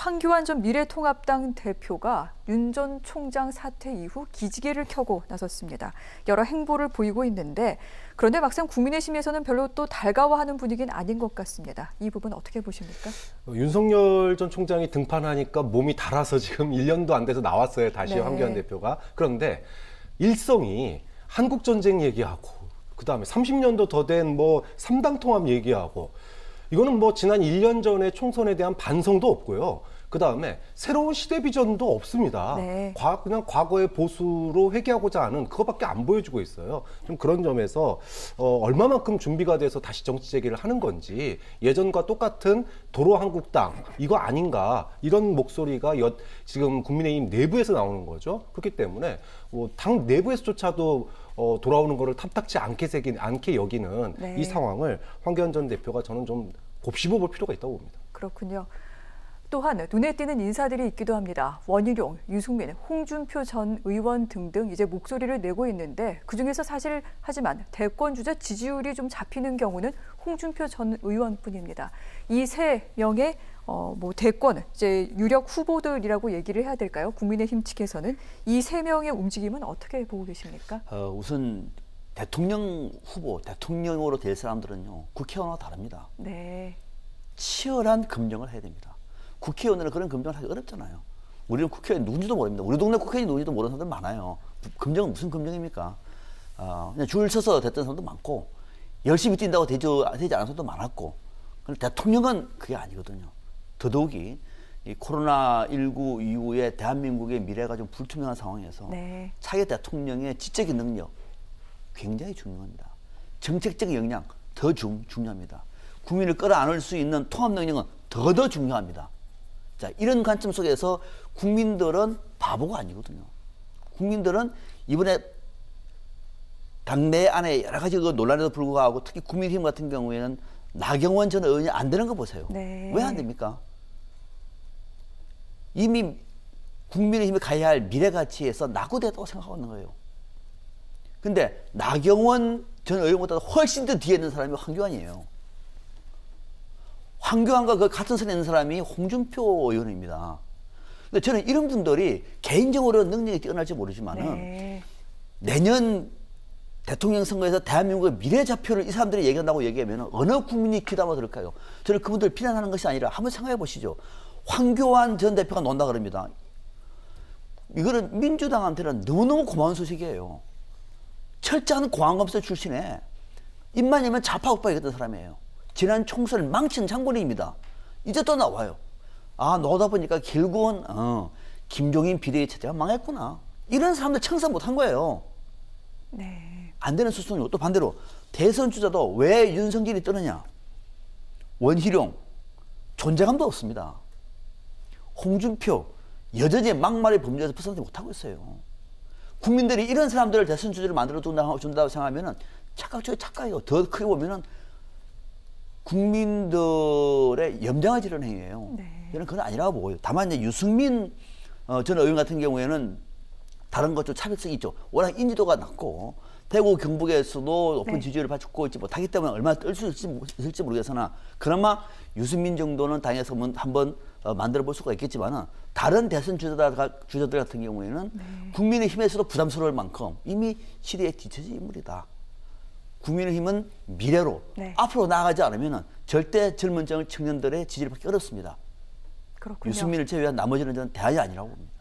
황교안 전 미래통합당 대표가 윤 전 총장 사퇴 이후 기지개를 켜고 나섰습니다. 여러 행보를 보이고 있는데 그런데 막상 국민의힘에서는 별로 또 달가워하는 분위기는 아닌 것 같습니다. 이 부분 어떻게 보십니까? 윤석열 전 총장이 등판하니까 몸이 달아서 지금 1년도 안 돼서 나왔어요. 다시 네. 황교안 대표가. 그런데 일성이 한국전쟁 얘기하고 그다음에 30년도 더 된 뭐 3당 통합 얘기하고 이거는 뭐 지난 1년 전에 총선에 대한 반성도 없고요. 그다음에 새로운 시대 비전도 없습니다. 네. 그냥 과거의 보수로 회귀하고자 하는 그거밖에 안 보여주고 있어요. 좀 그런 점에서 얼마만큼 준비가 돼서 다시 정치 재개를 하는 건지 예전과 똑같은 도로 한국당 이거 아닌가 이런 목소리가 지금 국민의힘 내부에서 나오는 거죠. 그렇기 때문에 당 내부에서조차도 돌아오는 거를 탐탁치 않게 여기는 네. 이 상황을 황교안 전 대표가 저는 좀 곱씹어 볼 필요가 있다고 봅니다. 그렇군요. 또한 눈에 띄는 인사들이 있기도 합니다. 원희룡, 유승민, 홍준표 전 의원 등등 이제 목소리를 내고 있는데 그중에서 하지만 대권 주자 지지율이 좀 잡히는 경우는 홍준표 전 의원뿐입니다. 이 세 명의 대권 이제 유력 후보들이라고 얘기를 해야 될까요? 국민의힘 측에서는 이 세 명의 움직임은 어떻게 보고 계십니까? 우선 대통령 후보, 대통령으로 될 사람들은요 국회의원과 다릅니다. 네. 치열한 검증을 해야 됩니다. 국회의원들은 그런 검증을 하기 어렵잖아요. 우리는 국회의원 누군지도 모릅니다. 우리 동네 국회의원이 누군지도 모르는 사람들 많아요. 검증은 무슨 검증입니까? 그냥 줄 서서 됐던 사람도 많고 열심히 뛴다고 되지 않은 사람도 많았고 그런데 대통령은 그게 아니거든요. 더더욱이 이 코로나19 이후에 대한민국의 미래가 좀 불투명한 상황에서 네. 차기 대통령의 지적인 능력 굉장히 중요합니다. 정책적 역량 더 중요합니다. 국민을 끌어안을 수 있는 통합 능력은 더 중요합니다. 자, 이런 관점 속에서 국민들은 바보가 아니거든요. 국민들은 이번에 당내 안에 여러 가지 논란에도 불구하고 특히 국민의힘 같은 경우에는 나경원 전 의원이 안 되는 거 보세요. 네. 왜 안 됩니까? 이미 국민의힘이 가야 할 미래 가치에서 낙오됐다고 생각하고 있는 거예요. 근데 나경원 전 의원보다 훨씬 더 뒤에 있는 사람이 황교안이에요. 황교안과 그 같은 선에 있는 사람이 홍준표 의원입니다. 근데 저는 이런 분들이 개인적으로 능력이 뛰어날지 모르지만은 네. 내년 대통령 선거에서 대한민국의 미래좌표를 이 사람들이 얘기한다고 얘기하면 어느 국민이 귀담아 들을까요? 저는 그분들 비난하는 것이 아니라 한번 생각해 보시죠. 황교안 전 대표가 논다 그럽니다. 이거는 민주당한테는 너무너무 고마운 소식이에요. 철저한 공안검사 출신에 입만 열면 좌파 우파이었던 사람이에요. 지난 총선을 망친 장본인입니다. 이제 또 나와요. 너다 보니까 결국은 김종인 비대위 체제가 망했구나. 이런 사람들 청산 못한 거예요. 네. 안 되는 수순이고 또 반대로 대선 주자도 왜 윤석열이 뜨느냐. 원희룡 존재감도 없습니다. 홍준표 여전히 막말의 범죄에서 벗어나지 못하고 있어요. 국민들이 이런 사람들을 대선 주자를 만들어 준다고 생각하면 착각이에요. 더 크게 보면은 국민들의 염장을 지르는 행위예요. 네. 저는 그건 아니라고 보고요. 다만 이제 유승민 전 의원 같은 경우에는 다른 것 좀 차별성이 있죠. 워낙 인지도가 낮고 대구 경북에서도 높은 네. 지지율을 받고 있지 못하기 때문에 얼마나 뜰 수 있을지 모르겠으나 그나마 유승민 정도는 당에서 한번 만들어 볼 수가 있겠지만은 다른 대선 주자들 같은 경우에는 네. 국민의힘에서도 부담스러울 만큼 이미 시대에 뒤처진 인물이다. 국민의힘은 미래로 네. 앞으로 나아가지 않으면 절대 젊은 청년들의 지지를 받기 어렵습니다. 그렇군요. 유승민을 제외한 나머지는 저는 대안이 아니라고 봅니다.